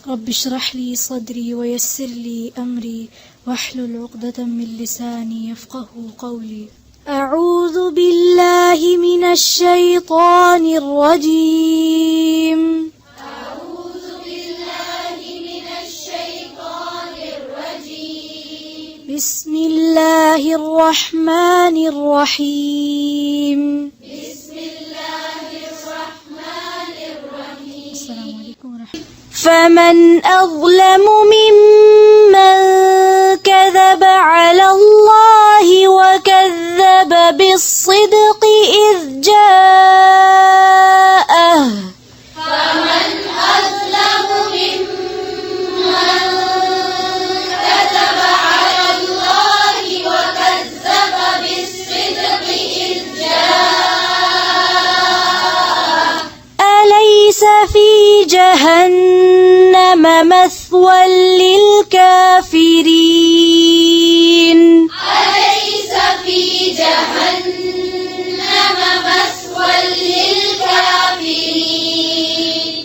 رب اشرح لي صدري ويسر لي أمري واحلل عقدة من لساني يفقه قولي. أعوذ بالله من الشيطان الرجيم. أعوذ بالله من الشيطان الرجيم. بسم الله الرحمن الرحيم. بسم الله الرحمن الرحيم. السلام عليكم ورحمة الله. فمن أظلم ممن كذب على الله وكذب بالصدق إذ جاءه. فمن أظلم ممن كذب على الله وكذب بالصدق إذ جاءه. أليس في جهنم مثوى للكافرين. أليس في جهنم مثوى للكافرين.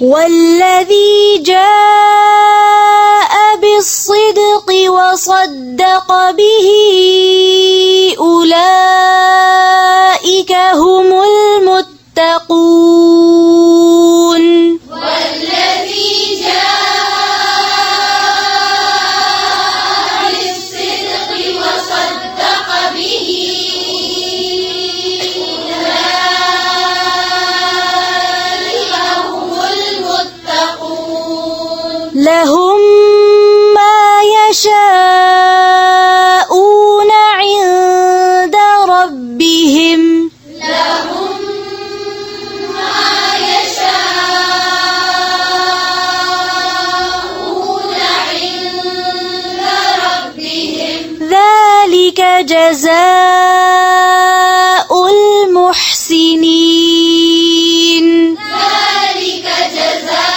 والذي جاء بالصدق وصدق به أولئك هم المتقون. والذي جاء بالصدق وصدق به أولئك هم المتقون. لهم ما يشاءون عند ربهم. لهم ما يشاءون عند ربهم. ذلك جزاء المحسنين. ذلك جزاء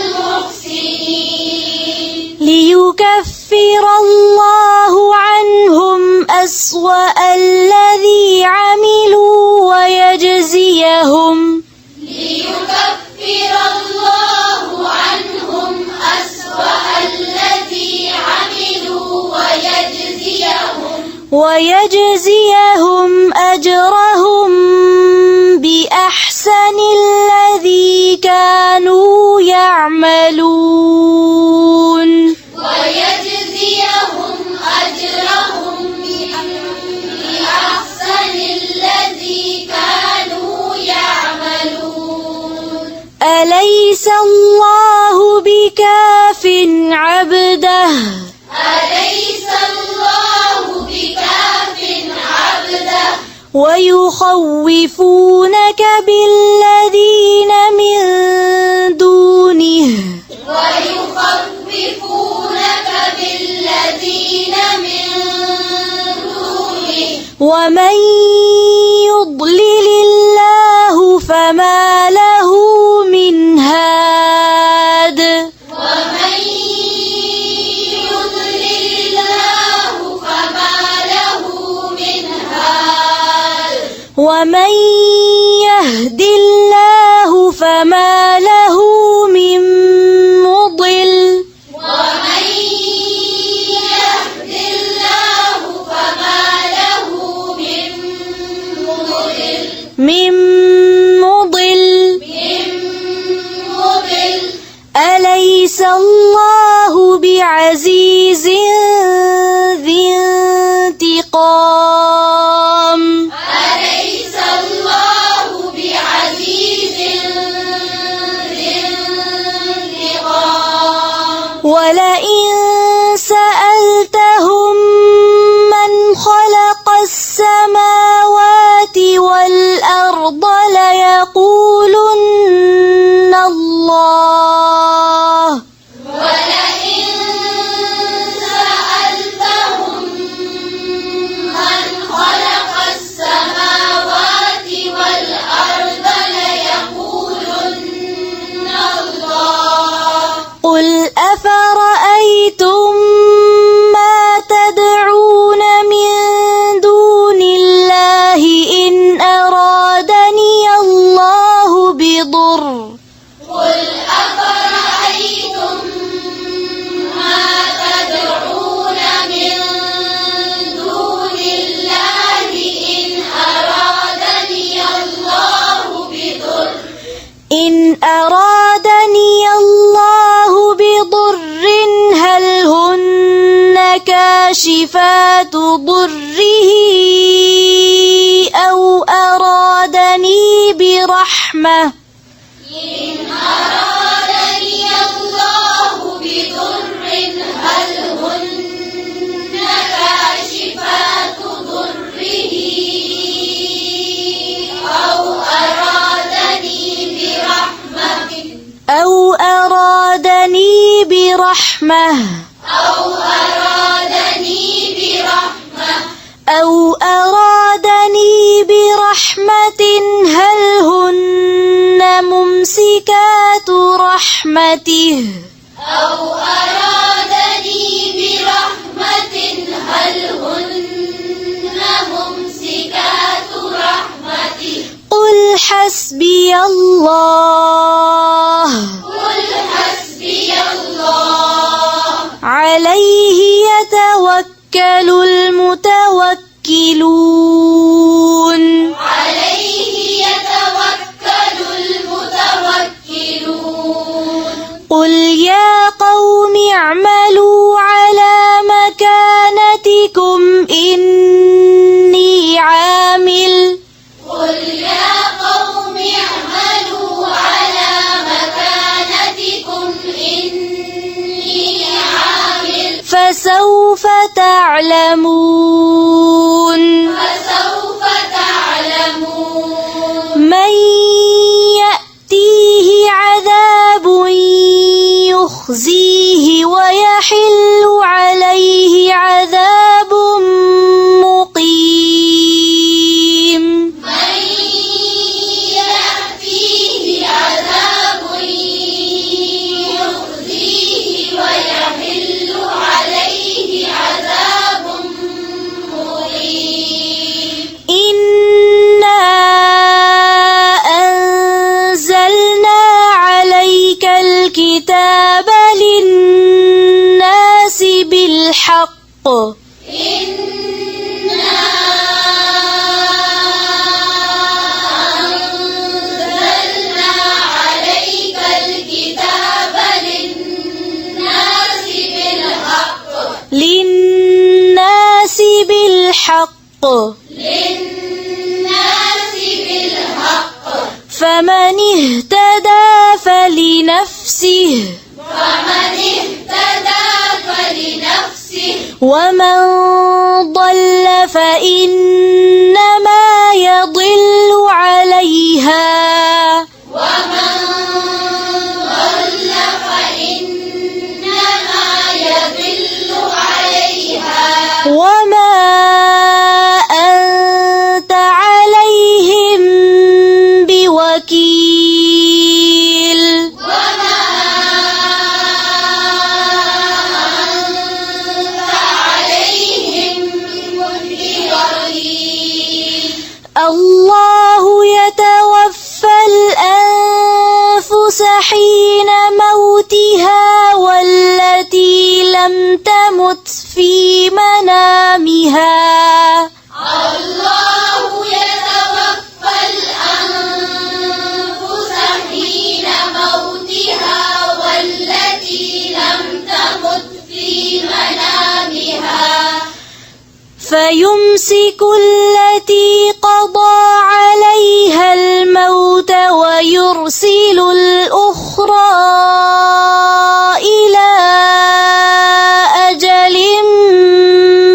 المحسنين. ليكفر الله عنهم أسوأ الذي عملوا ويجزيهم ليكفر الله عنهم أسوأ الذي عملوا ويجزيهم أجرهم بأحسن الذي كانوا يعملون. ويجزيهم أجرهم بأحسن الذي كانوا يعملون. أليس الله بكاف عبده أليس الله بكاف عبده ويخوفونك بالذين من دونه ويخوفونك بالذين من دونه ومن يضلل الله فما له من هاد. ومن يضلل الله فما له من هاد ومن يهد الله فما له من مضل. ومن يهد الله فما له من مضل. أليس الله بعزيز ذي انتقام. أليس الله بعزيز ذي انتقام. ولئن سألتهم من خلق السماوات والأرض برحمة أو أرادني برحمة هل هن ممسكات رحمته قل حسبي الله عليه يتوكل المتوكلون قل يا قوم اعملوا على مكانتكم إني عامل فسوف تعلمون من يأتيه عذاب يخزيه ويحل عليه عذاب مقيم إنا أنزلنا عليك الكتاب للناس بالحق للناس بالحق فمن اهتدى فلنفسه ومن ضل فإنما يضل عليها وما أنت عليهم بوكيل الله يتوفى الأنفس حين موتها والتي لم تمت في منامها فيمسك التي قضى عليها الموت ويرسل الأخرى إلى أجل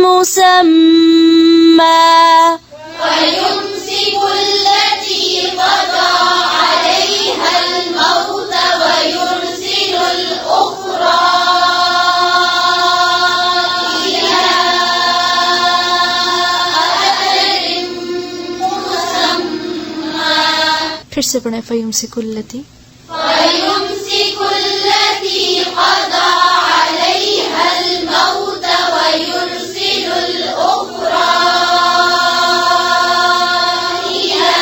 مسمى फिर से पढ़ें फयुमसिकुल्लती قضى عليها الموت ويرسل الأخرى إلى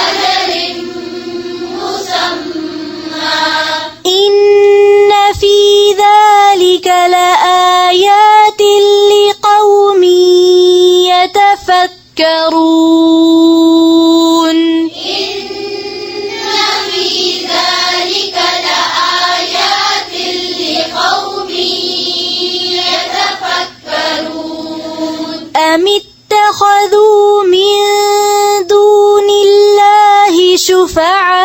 أجل مسمى إن في ذلك لآيات لقوم يتفكرون أم اتخذوا من دون الله شفعاء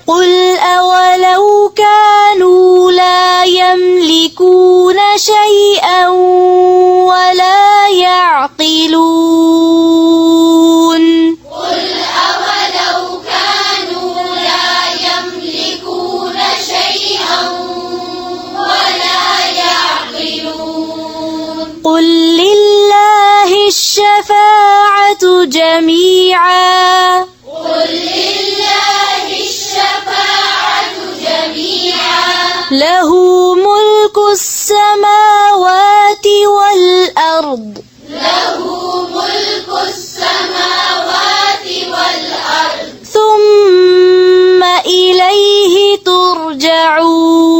قل أولو كانوا لا يملكون شيئا جميعا قل لله الشفاعة جميعا له ملك السماوات والأرض له ملك السماوات والأرض ثم إليه ترجعون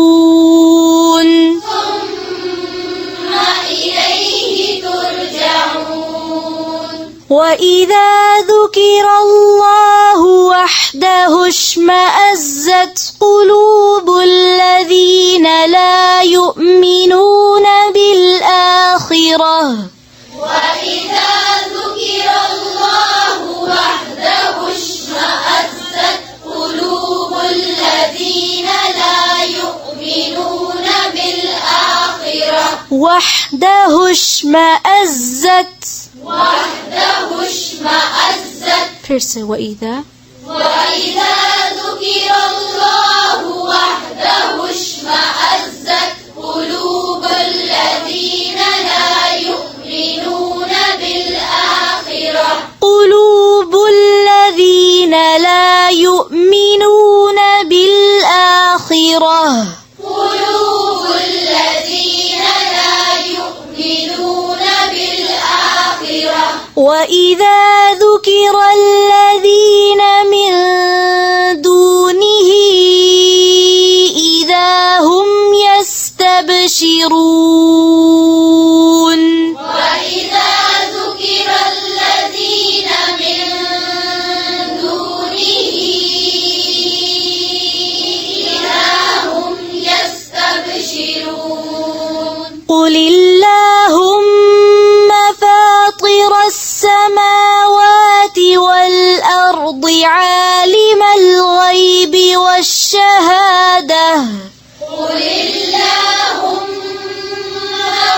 ثم إليه ترجعون وإذا ذكر الله وحده اشمأزت قلوب الذين لا يؤمنون بالآخرة وإذا ذكر الله وحده اشمأزت قلوب الذين لا يؤمنون بالآخرة وحده اشمأزت وإذا وإذا ذكر الله وحده اشمأزت قلوب الذين لا يؤمنون بالآخرة قلوب الذين لا يؤمنون بالآخرة قلوب الذين لا يؤمنون بالآخرة وإذا ذكر الذين من دونه إذا هم يستبشرون وإذا ذكر الذين من دونه إذا هم يستبشرون قل اللهم فاطر السماوات والأرض عالم الغيب والشهادة قل اللهم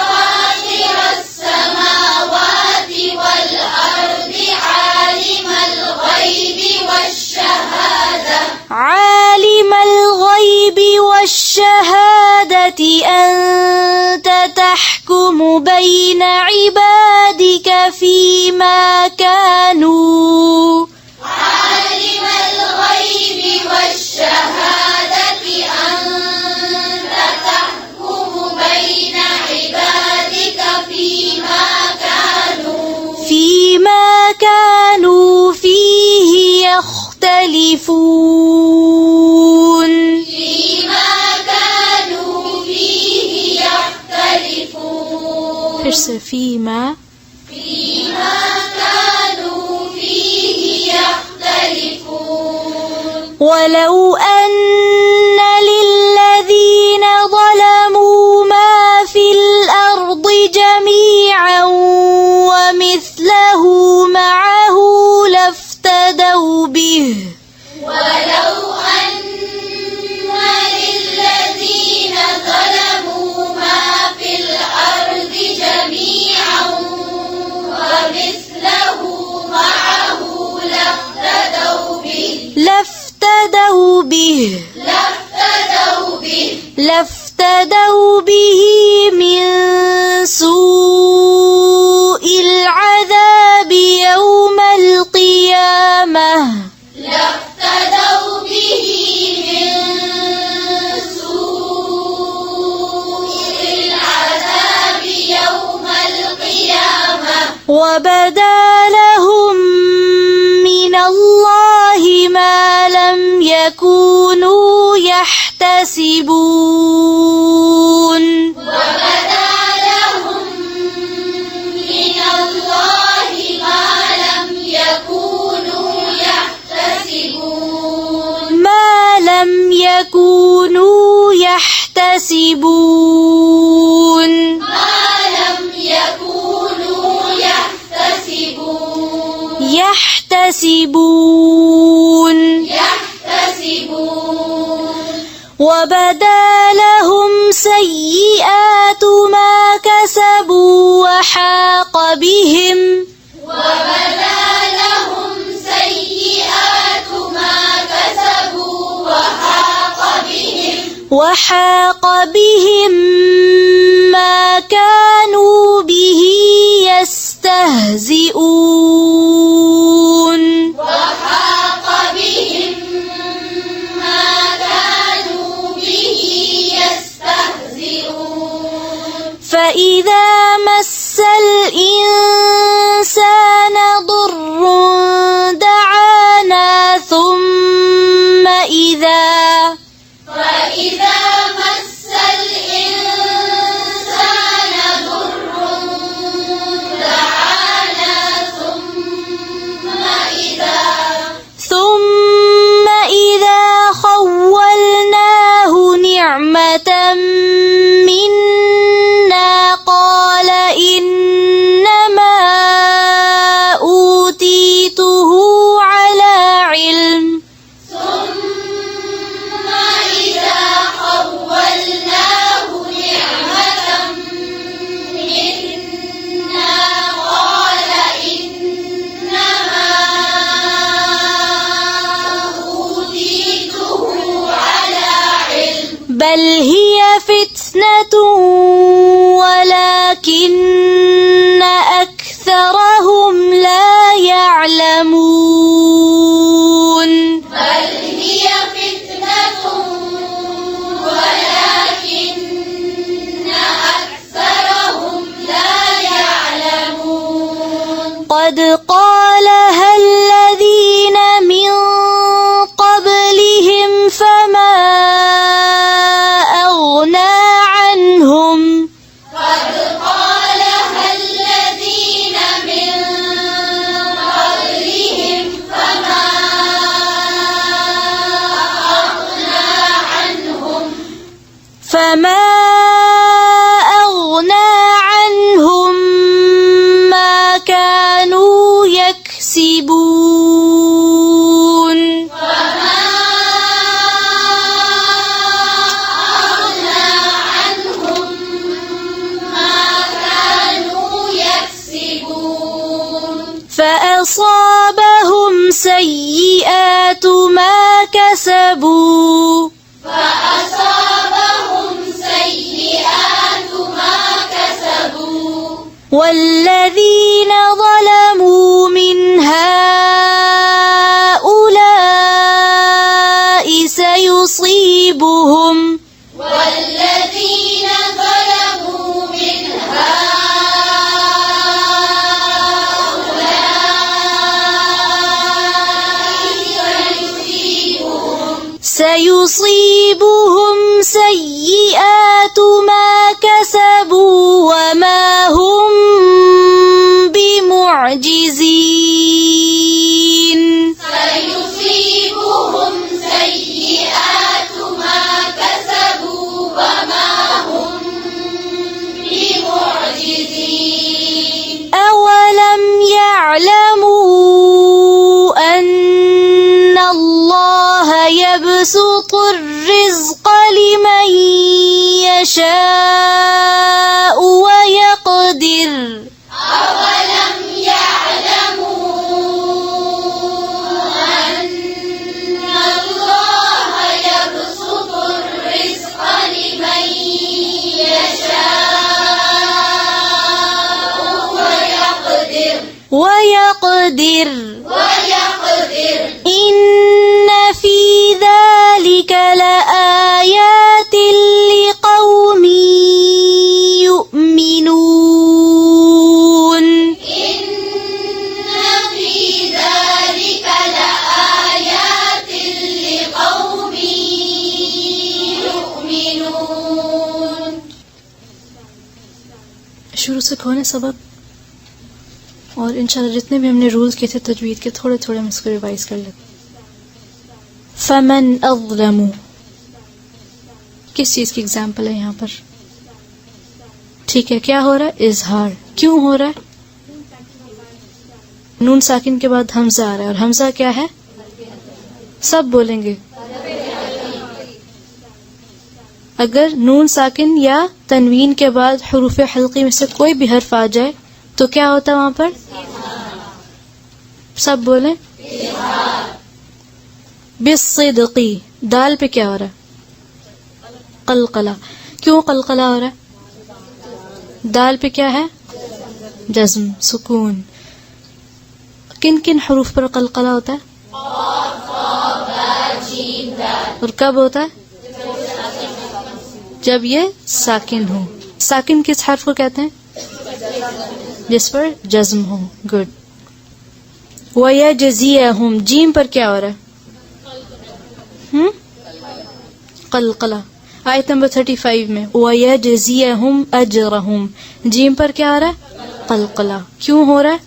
فاطر السماوات والأرض عالم الغيب والشهادة عالم الغيب والشهادة أنت تحكم بين عبادك فيما كانوا عالم الغيب والشهادة أنت تحكم بين عبادك فيما كانوا فيه يختلفون فيما كانوا فيه يختلفون ولو أن للذين ظلموا ما في الأرض جميعا ومثله معه لافتدوا به ولو أن للذين ظلموا ما في الأرض جميعا ومثله معه لافتدوا به من سوء العذاب يوم القيامة لافتدوا به من سوء العذاب يوم القيامة وبدا لهم من الله ما لم يكونوا يحتسبون وبدا لهم من الله ما لم يكونوا يحتسبون وبدا لهم سيئات ما كسبوا وحاق بهم ما كانوا به يستهزئون بل هي فتنة ولكن أكثرهم لا يعلمون بل هي فتنة ولكن أكثرهم لا يعلمون قد قالها الذين من قبلهم فما أغنى عنهم قد قالها الذين من قبلهم فما أغنى عنهم ما كانوا يكسبون فما أغنى عنهم ما كانوا يكسبون فأصابهم سيئات ما كسبوا فأصابهم سيئات ما كسبوا والذين ظلموا من هؤلاء سيصيبهم والذين ظلموا من سيصيبهم سيئات ما كسبوا وما هم بمعجزين سيصيبهم سيئات ما كسبوا وما هم بمعجزين أولم يعلموا أن الله يبسط الرزق لمن يشاء ويقدر أولم يعلموا أن الله يبسط الرزق لمن يشاء ويقدر إن في ذلك لآيات لقوم يؤمنون إن في ذلك لآيات لقوم يؤمنون शुरू से खोने सबक और इंशाल्लाह जितने भी हमने रूल्स किए थे तजवीद के थोड़े थोड़े हम इसको रिवाइज कर लेते। फमन अज़लमु किस चीज की एग्जाम्पल है यहाँ पर? ठीक है, क्या हो रहा है? इजहार। क्यों हो रहा है? नून साकिन के बाद हमजा आ रहा है और हमजा क्या है? सब बोलेंगे। अगर नून साकिन या तनवीन के बाद हुरूफ हल्की में से कोई भी हर्फ आ जाए तो क्या होता है वहां पर? सब बोले। बिस्सिद्क़ी दाल पे क्या हो रहा है? क़लक़ला। क्यों क़लक़ला हो रहा है? दाल पे क्या है? जज़्म, सुकून। किन किन हुरूफ पर क़लक़ला होता है? और कब होता है? जब ये साकिन हो। साकिन किस हर्फ को कहते हैं? जिस पर जज्म हो। गुड। वयजज़ियहुम जीम पर क्या हो रहा है? क़लक़ला। आयत नंबर 35 में वयजज़ियहुम अजरहुम जीम पर क्या हो रहा है? क़लक़ला। क्यों हो रहा है?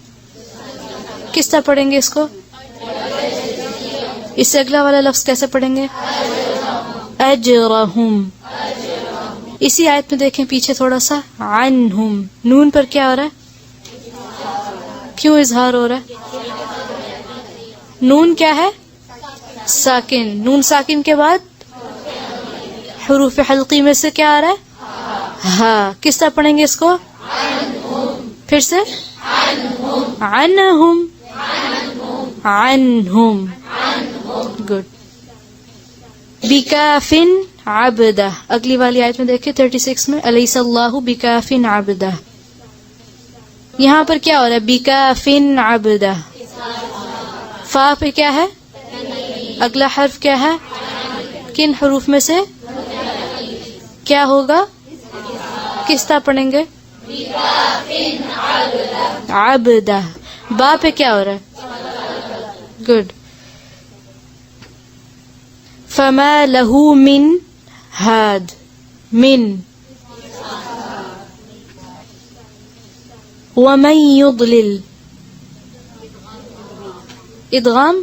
किस तरह पढ़ेंगे इसको? इससे अगला वाला लफ्ज कैसे पढ़ेंगे? अजरहुम। इसी आयत में देखें पीछे थोड़ा सा अन्हुम नून पर क्या हो रहा है? क्यों इजहार हो रहा है? नून क्या है? साकिन। नून साकिन के बाद हुरूफ हल्की में से क्या आ रहा है? हाँ। किस तरह पढ़ेंगे इसको? फिर से अन्हुम अन्हुम। गुड। बिकाफिन عبدہ. اگلی والی آیت میں دیکھیں 36 میں الیس اللہ بکافن عبدہ. یہاں پر کیا ہو رہا ہے؟ بکافن عبدہ. فا پہ کیا ہے؟ اگلا حرف کیا ہے؟ کن حروف میں سے کیا ہوگا؟ کس طرح پڑھیں گے؟ عبدہ. با پہ کیا ہو رہا ہے؟ گڈ. فما لہو من ہاد. من. ومن یضلل. ادغام.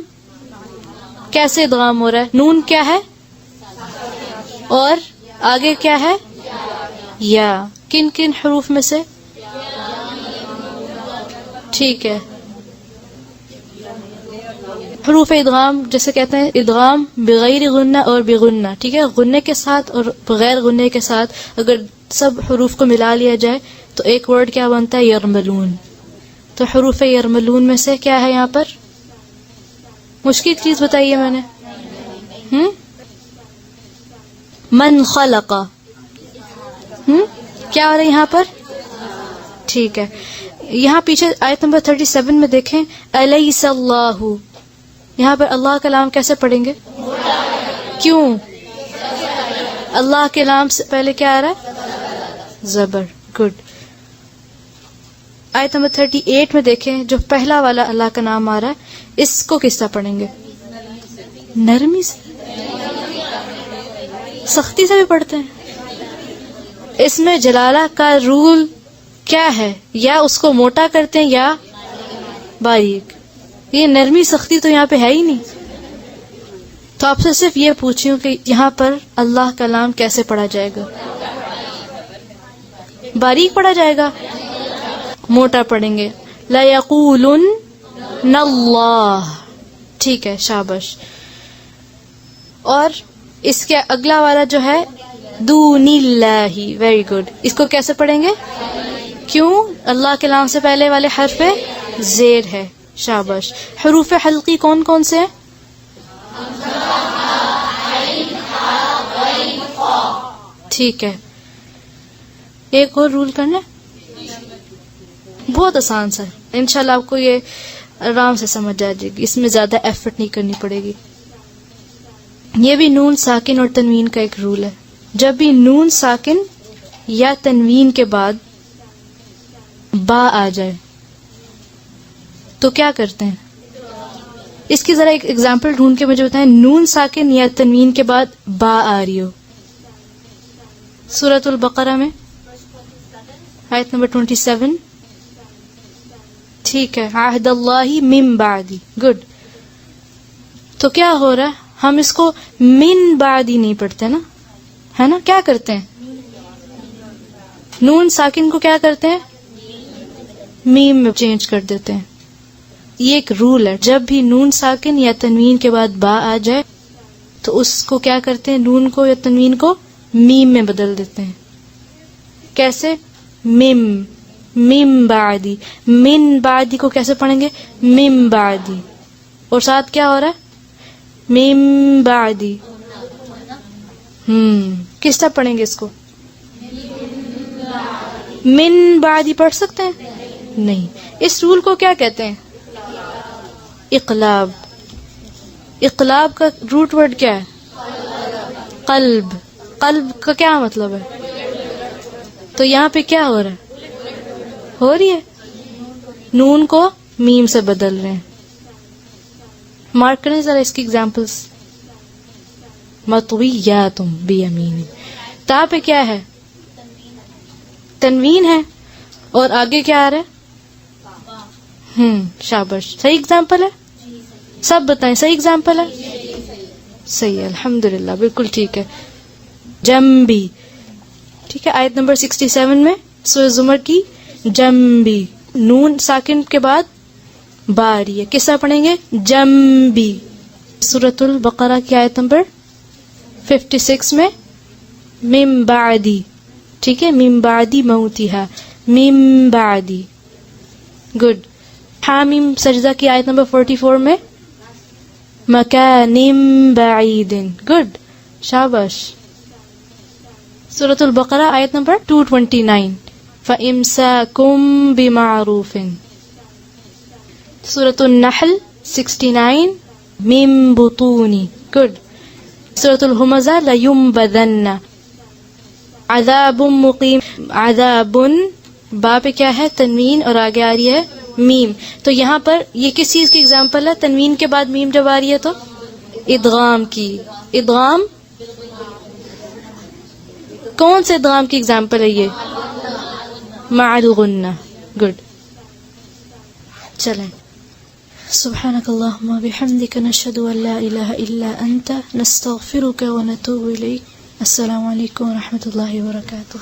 کیسے ادغام ہو رہا ہے؟ نون کیا ہے اور آگے کیا ہے؟ یا. کن کن حروف میں سے؟ ٹھیک ہے. حروف ادغام جیسے کہتے ہیں ادغام بغیر غنہ اور بغنہ. ٹھیک ہے، غنے کے ساتھ اور بغیر غنے کے ساتھ اگر سب حروف کو ملا لیا جائے تو ایک ورڈ کیا بنتا ہے؟ یرملون. تو حروف یرملون میں سے کیا ہے یہاں پر؟ مشکل چیز بتائیے میں نے. من خلق. کیا ہو رہا ہے یہاں پر؟ ٹھیک ہے. یہاں پیچھے آیت نمبر 37 میں دیکھیں الیس اللہ. یہاں پر اللہ کا لام کیسے پڑھیں گے؟ کیوں؟ اللہ کے لام سے پہلے کیا آ رہا ہے؟ زبر. گڈ. آیت نمبر 38 میں دیکھیں جو پہلا والا اللہ کا نام آ رہا ہے اس کو کس طرح پڑھیں گے؟ نرمی سے. سختی سے بھی پڑھتے ہیں. اس میں جلالہ کا رول کیا ہے؟ یا اس کو موٹا کرتے ہیں یا باریک. یہ نرمی سختی تو یہاں پہ ہے ہی نہیں. تو آپ سے صرف یہ پوچھوں کہ یہاں پر اللہ کا نام کیسے پڑھا جائے گا؟ باریک پڑھا جائے گا؟ موٹا پڑھیں گے. لَيَقُولُنَّ اللَّهُ. ٹھیک ہے، شاباش. اور اس کے اگلا والا جو ہے دون اللہ. ویری گڈ. اس کو کیسے پڑھیں گے؟ کیوں؟ اللہ کے نام سے پہلے والے حرف پہ زیر ہے. شاباش. حروف حلقی کون کون سے ہیں؟ ٹھیک ہے. ایک اور رول کرنا بہت آسان سا ہے. انشاءاللہ آپ کو یہ آرام سے سمجھ آ جائے گی. اس میں زیادہ ایفرٹ نہیں کرنی پڑے گی. یہ بھی نون ساکن اور تنوین کا ایک رول ہے. جب بھی نون ساکن یا تنوین کے بعد با آ جائے تو کیا کرتے ہیں؟ اس کی ذرا ایک ایگزامپل ڈھونڈ کے مجھے بتائیں. نون ساکن یا تنوین کے بعد با آ رہی ہو. سورۃ البقرہ میں آیت نمبر 27. ٹھیک ہے. عہد اللہ من بعدی. گڈ. تو کیا ہو رہا ہے؟ ہم اس کو من بعدی نہیں پڑھتے نا، ہے نا؟ کیا کرتے ہیں؟ نون ساکن کو کیا کرتے ہیں؟ میم میں چینج کر دیتے ہیں. یہ ایک رول ہے. جب بھی نون ساکن یا تنوین کے بعد با آ جائے تو اس کو کیا کرتے ہیں؟ نون کو یا تنوین کو میم میں بدل دیتے ہیں. کیسے؟ مم. مم بعدی. من بعدی کو کیسے پڑھیں گے؟ مم بعدی. اور ساتھ کیا ہو رہا ہے؟ مم بعدی. کس طرح پڑھیں گے اس کو؟ من بعدی پڑھ سکتے ہیں؟ نہیں. اس رول کو کیا کہتے ہیں؟ اقلاب. اقلاب کا روٹ ورڈ کیا ہے؟ قلب. قلب کا کیا مطلب ہے؟ تو یہاں پہ کیا ہو رہا ہے؟ ہو رہی ہے نون کو میم سے بدل رہے ہیں. مارک کریں ذرا اس کی ایگزامپلس. مطویات بیمین. تا پہ کیا ہے؟ تنوین ہے. اور آگے کیا آ رہا ہے؟ شاباش. صحیح ایگزامپل ہے؟ سب بتائیں صحیح ایگزامپل ہے؟ صحیح ہے، الحمدللہ، بالکل ٹھیک ہے. جنبی. ٹھیک ہے. آیت نمبر 67 میں سورہ زمر کی جنبی. نون ساکن کے بعد با آ رہی ہے. کس طرح پڑھیں گے؟ جنبی. سورۃ البقرہ کی آیت نمبر 56 میں من بعدی. ٹھیک ہے. من بعدی موتھا. من بعدی. گڈ. حامیم سجدہ کی آیت نمبر 44 میں مکان بعید. گڈ. شاباش. سورۃ البقرہ آیت نمبر 229. فَإِمْسَاكُمْ بِمَعْرُوفٍ. سورۃ النحل 69. مِن بُطُونِ. Good. سورۃ الہمزہ لَيُنبَذَنَّ. عذاب مقیم. عذاب با پہ کیا ہے؟ تنوین، اور آگے آ رہی ہے میم. تو یہاں پر یہ کس چیز کی اگزامپل ہے؟ تنوین کے بعد میم جب آ رہی ہے تو ادغام کی. ادغام کون سے ادغام کی اگزامپل ہے یہ؟ مع الغنہ. گڈ. چلیں. سبحانک اللہم وبحمدک نشہد ان لا الہ الا انت نستغفرک ونتوب الیک. السلام علیکم ورحمۃ اللہ وبرکاتہ.